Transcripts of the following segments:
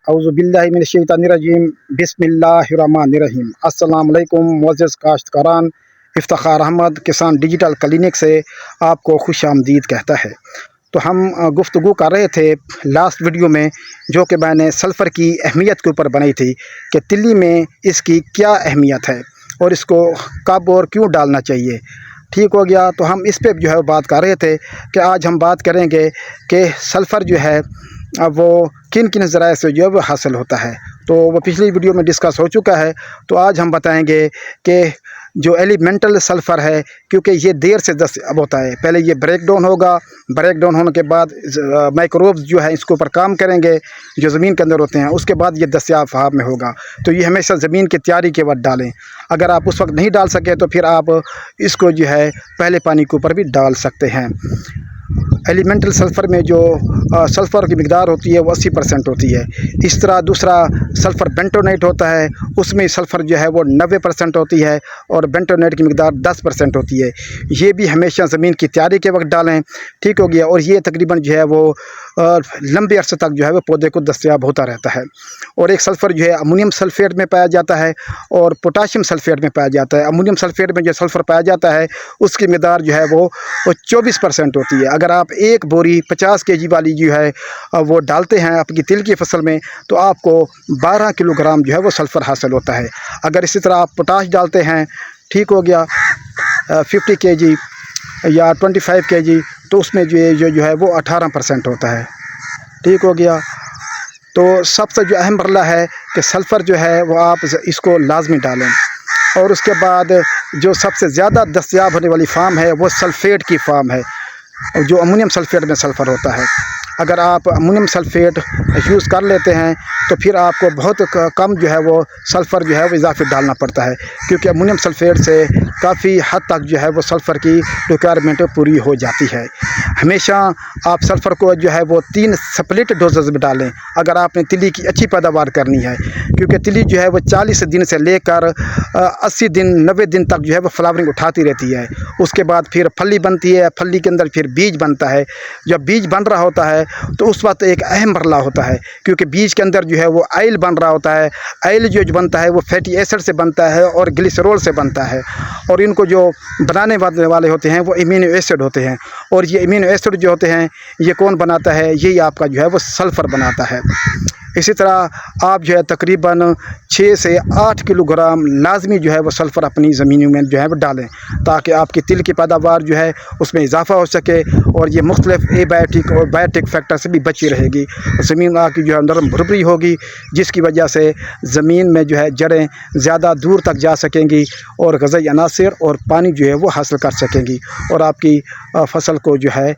औज़ुबिल्लाहिमिनश्शैतानिर्रजीम बिस्मिल्लाहिर्रहमानिर्रहीम। अस्सलाम वालेकुम मुअज़्ज़ज़ काश्तकारान, इफ्तिखार अहमद किसान डिजिटल क्लिनिक से आपको खुश आमदीद कहता है। तो हम गुफ्तगू कर रहे थे लास्ट वीडियो में, जो कि मैंने सल्फ़र की अहमियत के ऊपर बनाई थी कि तिल्ली में इसकी क्या अहमियत है और इसको कब और क्यों डालना चाहिए। ठीक हो गया। तो हम इस पे जो है बात कर रहे थे कि आज हम बात करेंगे कि सल्फ़र जो है अब वो किन किन ज़राए से जो है वो हासिल होता है। तो वो पिछली वीडियो में डिस्कस हो चुका है। तो आज हम बताएंगे कि जो एलिमेंटल सल्फ़र है, क्योंकि ये देर से दस्तयाब होता है, पहले ये ब्रेक डाउन होगा, ब्रेक डाउन होने के बाद माइक्रोब्स जो है इसके ऊपर काम करेंगे जो ज़मीन के अंदर होते हैं, उसके बाद ये दस्तयाब फ़हाब में होगा। तो ये हमेशा ज़मीन की तैयारी के वक्त डालें। अगर आप उस वक्त नहीं डाल सके तो फिर आप इसको जो है पहले पानी के ऊपर भी डाल सकते हैं। एलिमेंटल सल्फ़र में जो सल्फ़र की मिक़दार होती है वो 80% होती है। इस तरह दूसरा सल्फ़र बेंटोनेट होता है, उसमें सल्फ़र जो है वो 90% होती है और बेंटोनेट की मिक़दार 10% होती है। ये भी हमेशा ज़मीन की तैयारी के वक्त डालें। ठीक हो गया। और ये तकरीबन जो है वो लंबे अरसे तक जो है वो पौधे को दस्तयाब होता रहता है। और एक सल्फ़र जो है अमोनियम सल्फ़ेट में पाया जाता है और पोटाशियम सल्फ़ेट में पाया जाता है। अमोनियम सल्फ़ेट में जो सल्फ़र पाया जाता है उसकी मिक़दार जो है वो 24% होती है। अगर आप एक बोरी 50 kg वाली जो है वो डालते हैं आपकी तिल की फसल में, तो आपको 12 किलोग्राम जो है वो सल्फ़र हासिल होता है। अगर इसी तरह आप पोटाश डालते हैं, ठीक हो गया, 50 kg या 25 kg, तो उसमें जो है वो 18% होता है। ठीक हो गया। तो सबसे जो अहम मरला है कि सल्फ़र जो है वो आप इसको लाजमी डालें। और उसके बाद जो सबसे ज़्यादा दस्तयाब होने वाली फार्म है वो सल्फ़ेट की फार्म है, जो अमोनियम सल्फ़ेट में सल्फ़र होता है। अगर आप अमोनियम सल्फ़ेट यूज़ कर लेते हैं तो फिर आपको बहुत कम जो है वो सल्फ़र जो है वो इजाफ़ी डालना पड़ता है, क्योंकि अमोनियम सल्फ़ेट से काफ़ी हद तक जो है वो सल्फ़र की रिक्वायरमेंट पूरी हो जाती है। हमेशा आप सल्फ़र को जो है वो 3 स्प्लिट डोजेज़ में डालें अगर आपने तिली की अच्छी पैदावार करनी है, क्योंकि तिली जो है वो 40 दिन से लेकर 80 दिन 90 दिन तक जो है वो फ्लावरिंग उठाती रहती है। उसके बाद फिर फली बनती है, फली के अंदर फिर बीज बनता है। जब बीज बन रहा होता है तो उस वक्त एक अहम मरला होता है, क्योंकि बीज के अंदर जो है वो ऑयल बन रहा होता है। ऑयल जो बनता है वो फैटी एसिड से बनता है और ग्लिसरॉल से बनता है, और इनको जो बनाने वाले होते हैं वो अमीनो एसिड होते हैं। और ये अमीनो एसिड जो होते हैं ये कौन बनाता है? यही आपका जो है वो सल्फ़र बनाता है। इसी तरह आप जो है तकरीबन 6 से 8 किलोग्राम लाजमी जो है वो सल्फ़र अपनी ज़मीनों में जो है वो डालें, ताकि आपकी तिल की पैदावार जो है उसमें इजाफ़ा हो सके और ये मुख्तलिफ एबायोटिक और बायोटिक फैक्टर से भी बची रहेगी। ज़मीन आपकी जो है नरम भुरभुरी होगी, जिसकी वजह से ज़मीन में जो है जड़ें ज़्यादा दूर तक जा सकेंगी और ग़िज़ाई अनासिर और पानी जो है वो हासिल कर सकेंगी, और आपकी फसल को जो है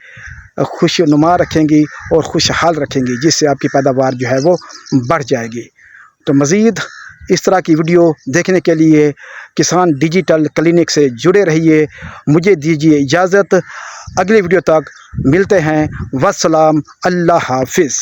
खुशनुमा रखेंगी और खुशहाल रखेंगी, जिससे आपकी पैदावार जो है वो बढ़ जाएगी। तो मज़ीद इस तरह की वीडियो देखने के लिए किसान डिजिटल क्लिनिक से जुड़े रहिए। मुझे दीजिए इजाज़त, अगली वीडियो तक मिलते हैं। वस्सलाम, अल्लाह हाफ़िज़।